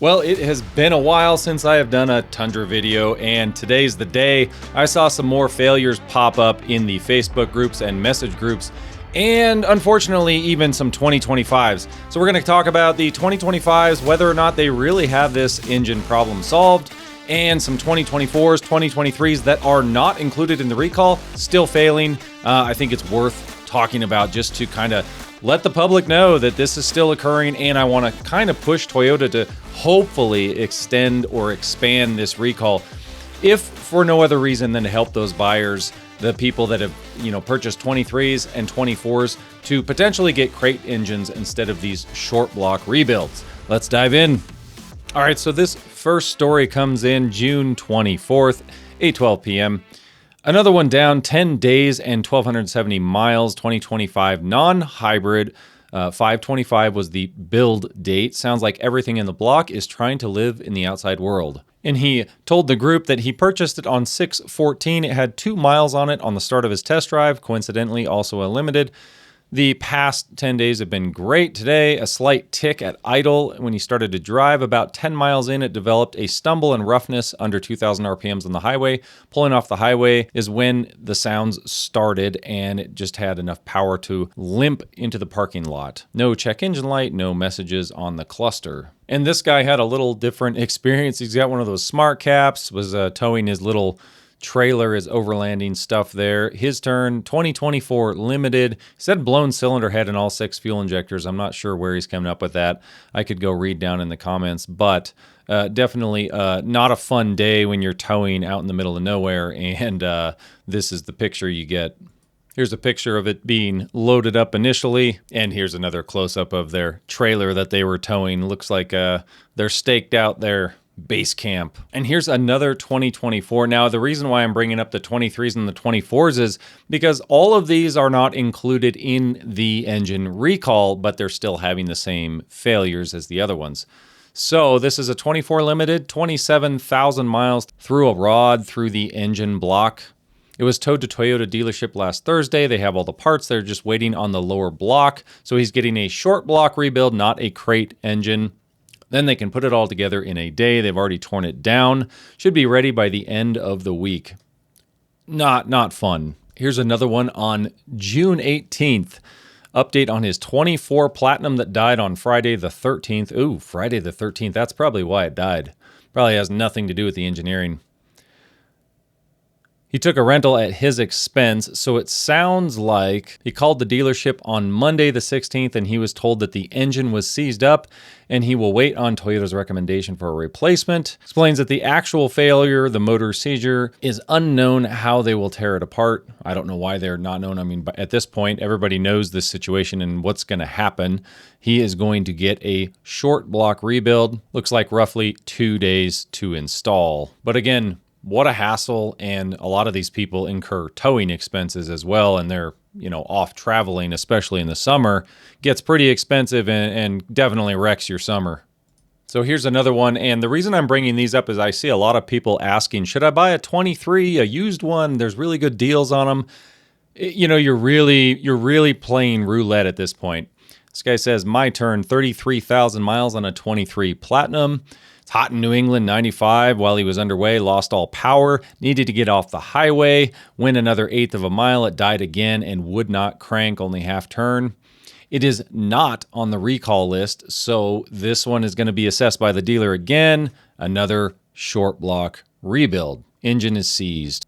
Well, it has been a while since I have done a Tundra video, and today's the day. I saw some more failures pop up in the Facebook groups and message groups, and unfortunately even some 2025s. So we're going to talk about the 2025s, whether or not they really have this engine problem solved, and some 2024s, 2023s that are not included in the recall, still failing. I think it's worth talking about just to kind of let the public know that this is still occurring, and I want to kind of push Toyota to hopefully extend or expand this recall, if for no other reason than to help those buyers, the people that have, purchased 23s and 24s, to potentially get crate engines instead of these short block rebuilds. Let's dive in. All right, so this first story comes in June 24th, 8:12 p.m. Another one down, 10 days and 1,270 miles, 2025 non-hybrid. 525 was the build date. Sounds like everything in the block is trying to live in the outside world. And he told the group that he purchased it on 6/14. It had 2 miles on it on the start of his test drive, coincidentally also a limited. The past 10 days have been great. Today, a slight tick at idle. When he started to drive about 10 miles in, it developed a stumble and roughness under 2,000 RPMs on the highway. Pulling off the highway is when the sounds started, and it just had enough power to limp into the parking lot. No check engine light, no messages on the cluster. And this guy had a little different experience. He's got one of those smart caps, was towing his little trailer, is overlanding stuff there. His turn, 2024 limited. He said blown cylinder head in all 6 fuel injectors. I'm not sure where he's coming up with that. I could go read down in the comments, but definitely not a fun day when you're towing out in the middle of nowhere, and this is the picture you get. Here's a picture of it being loaded up initially, and here's another close-up of their trailer that they were towing. Looks like they're staked out there. Base camp. And here's another 2024. Now, the reason why I'm bringing up the 23s and the 24s is because all of these are not included in the engine recall, but they're still having the same failures as the other ones. So this is a 24 limited, 27,000 miles through a rod through the engine block. It was towed to Toyota dealership last Thursday. They have all the parts. They're just waiting on the lower block. So he's getting a short block rebuild, not a crate engine. Then they can put it all together in a day. They've already torn it down. Should be ready by the end of the week. Not fun. Here's another one on June 18th. Update on his 24 Platinum that died on Friday the 13th. Ooh, Friday the 13th. That's probably why it died. Probably has nothing to do with the engineering. He took a rental at his expense, so it sounds like he called the dealership on Monday the 16th, and he was told that the engine was seized up and he will wait on Toyota's recommendation for a replacement. Explains that the actual failure, the motor seizure, is unknown how they will tear it apart. I don't know why they're not known. I mean, at this point, everybody knows this situation and what's going to happen. He is going to get a short block rebuild. Looks like roughly 2 days to install. But again, what a hassle, and a lot of these people incur towing expenses as well, and they're, off traveling, especially in the summer. Gets pretty expensive and definitely wrecks your summer. So here's another one, and the reason I'm bringing these up is I see a lot of people asking, should I buy a 23, a used one? There's really good deals on them. You're really playing roulette at this point. This guy says, my turn, 33,000 miles on a 23 Platinum. It's hot in New England, 95, while he was underway, lost all power, needed to get off the highway, went another 1/8 of a mile, it died again and would not crank, only half turn. It is not on the recall list, so this one is going to be assessed by the dealer again. Another short block rebuild. Engine is seized.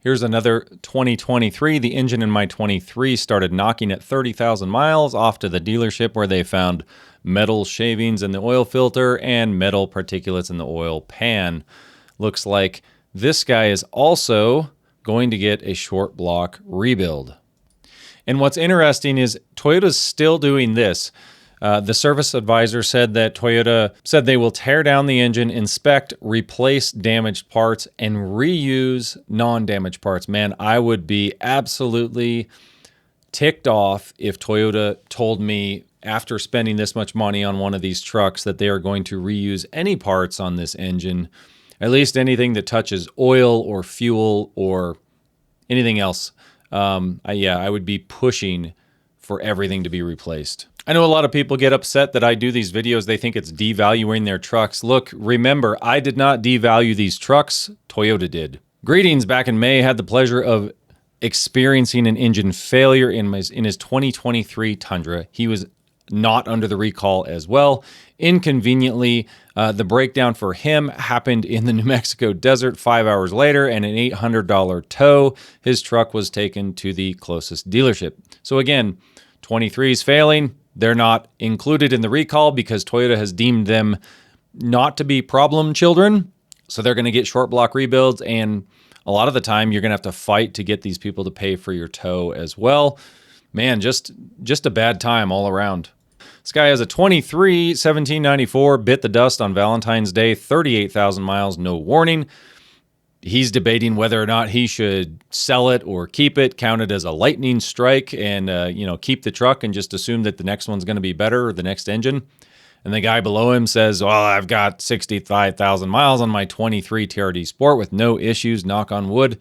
Here's another 2023. The engine in my 23 started knocking at 30,000 miles off to the dealership, where they found metal shavings in the oil filter and metal particulates in the oil pan. Looks like this guy is also going to get a short block rebuild. And what's interesting is Toyota's still doing this. The service advisor said that Toyota said they will tear down the engine, inspect, replace damaged parts, and reuse non-damaged parts. Man, I would be absolutely ticked off if Toyota told me after spending this much money on one of these trucks that they are going to reuse any parts on this engine, at least anything that touches oil or fuel or anything else. I would be pushing for everything to be replaced. I know a lot of people get upset that I do these videos. They think it's devaluing their trucks. Look, remember, I did not devalue these trucks. Toyota did. Greetings. Back in May, I had the pleasure of experiencing an engine failure in his 2023 Tundra. He was not under the recall as well. Inconveniently, the breakdown for him happened in the New Mexico desert 5 hours later, and an $800 tow. His truck was taken to the closest dealership. So again, 23 is failing. They're not included in the recall because Toyota has deemed them not to be problem children. So they're going to get short block rebuilds, and a lot of the time you're going to have to fight to get these people to pay for your tow as well. Man, just a bad time all around. This guy has a 23 1794, bit the dust on Valentine's Day, 38,000 miles, no warning. He's debating whether or not he should sell it or keep it, count it as a lightning strike, and keep the truck and just assume that the next one's going to be better, or the next engine. And the guy below him says, well, I've got 65,000 miles on my 23 TRD Sport with no issues, knock on wood.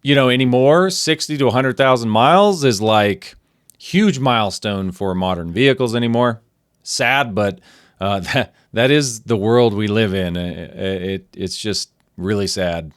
Anymore, 60 to 100,000 miles is like huge milestone for modern vehicles anymore. Sad, but that is the world we live in. It's just really sad.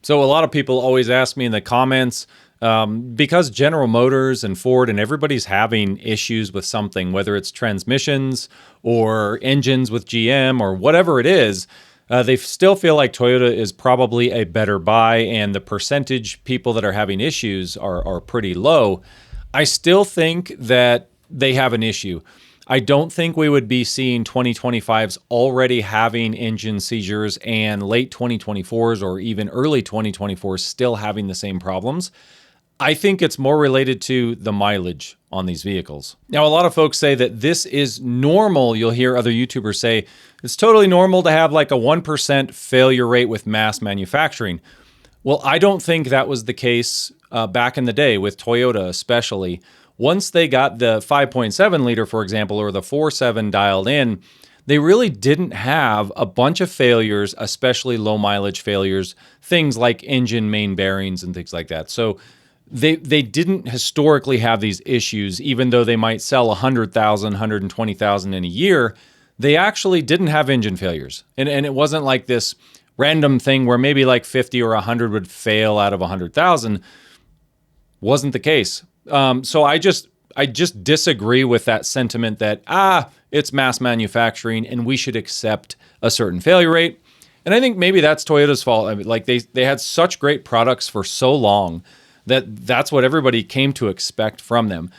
So a lot of people always ask me in the comments, because General Motors and Ford and everybody's having issues with something, whether it's transmissions or engines with GM or whatever it is, they still feel like Toyota is probably a better buy, and the percentage people that are having issues are pretty low. I still think that they have an issue. I don't think we would be seeing 2025s already having engine seizures and late 2024s or even early 2024s still having the same problems. I think it's more related to the mileage on these vehicles. Now, a lot of folks say that this is normal. You'll hear other YouTubers say it's totally normal to have like a 1% failure rate with mass manufacturing. Well, I don't think that was the case back in the day with Toyota especially. Once they got the 5.7 liter, for example, or the 4.7 dialed in, they really didn't have a bunch of failures, especially low mileage failures, things like engine main bearings and things like that. So they didn't historically have these issues, even though they might sell 100,000, 120,000 in a year. They actually didn't have engine failures. And it wasn't like this random thing where maybe like 50 or 100 would fail out of 100,000. Wasn't the case. So I just disagree with that sentiment that, it's mass manufacturing and we should accept a certain failure rate. And I think maybe that's Toyota's fault. I mean, like they had such great products for so long that's what everybody came to expect from them.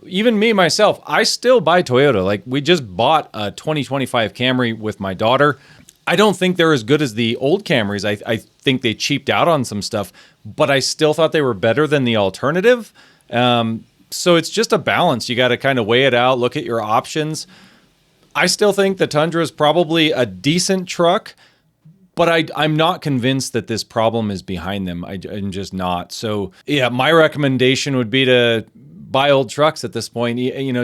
Even me, myself, I still buy Toyota. Like we just bought a 2025 Camry with my daughter. I don't think they're as good as the old Camrys. I think they cheaped out on some stuff, but I still thought they were better than the alternative. So it's just a balance. You got to kind of weigh it out, look at your options. I still think the Tundra is probably a decent truck, but I'm not convinced that this problem is behind them. I'm just not. So yeah, my recommendation would be to buy old trucks at this point.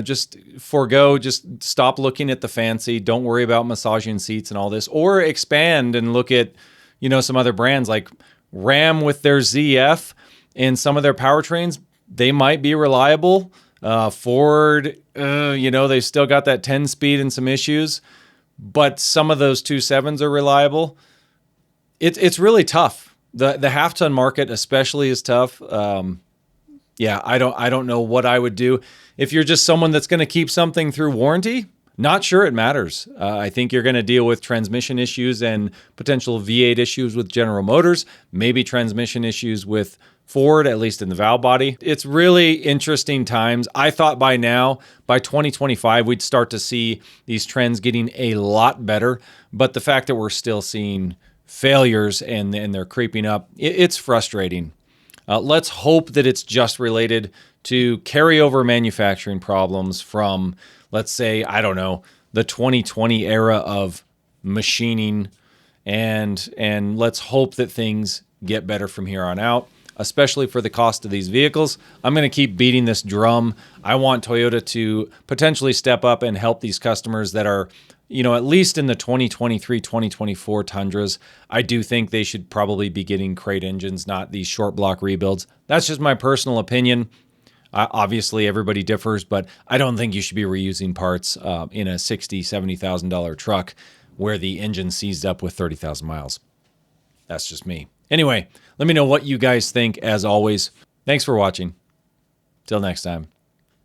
Just forego, just stop looking at the fancy. Don't worry about massaging seats and all this, or expand and look at, some other brands like Ram with their ZF and some of their powertrains. They might be reliable. Ford, they've still got that 10-speed and some issues, but some of those 2.7s are reliable. It's really tough. The half-ton market especially is tough. I don't know what I would do. If you're just someone that's going to keep something through warranty, not sure it matters. I think you're going to deal with transmission issues and potential V8 issues with General Motors, maybe transmission issues with Ford, at least in the valve body. It's really interesting times. I thought by now, by 2025, we'd start to see these trends getting a lot better. But the fact that we're still seeing failures and they're creeping up, it's frustrating. Let's hope that it's just related to carryover manufacturing problems from, let's say, I don't know, the 2020 era of machining, and let's hope that things get better from here on out, especially for the cost of these vehicles. I'm going to keep beating this drum. I want Toyota to potentially step up and help these customers that are, at least in the 2023, 2024 Tundras. I do think they should probably be getting crate engines, not these short block rebuilds. That's just my personal opinion. Obviously, everybody differs, but I don't think you should be reusing parts in a $60,000, $70,000 truck where the engine seized up with 30,000 miles. That's just me. Anyway, let me know what you guys think as always. Thanks for watching. Till next time.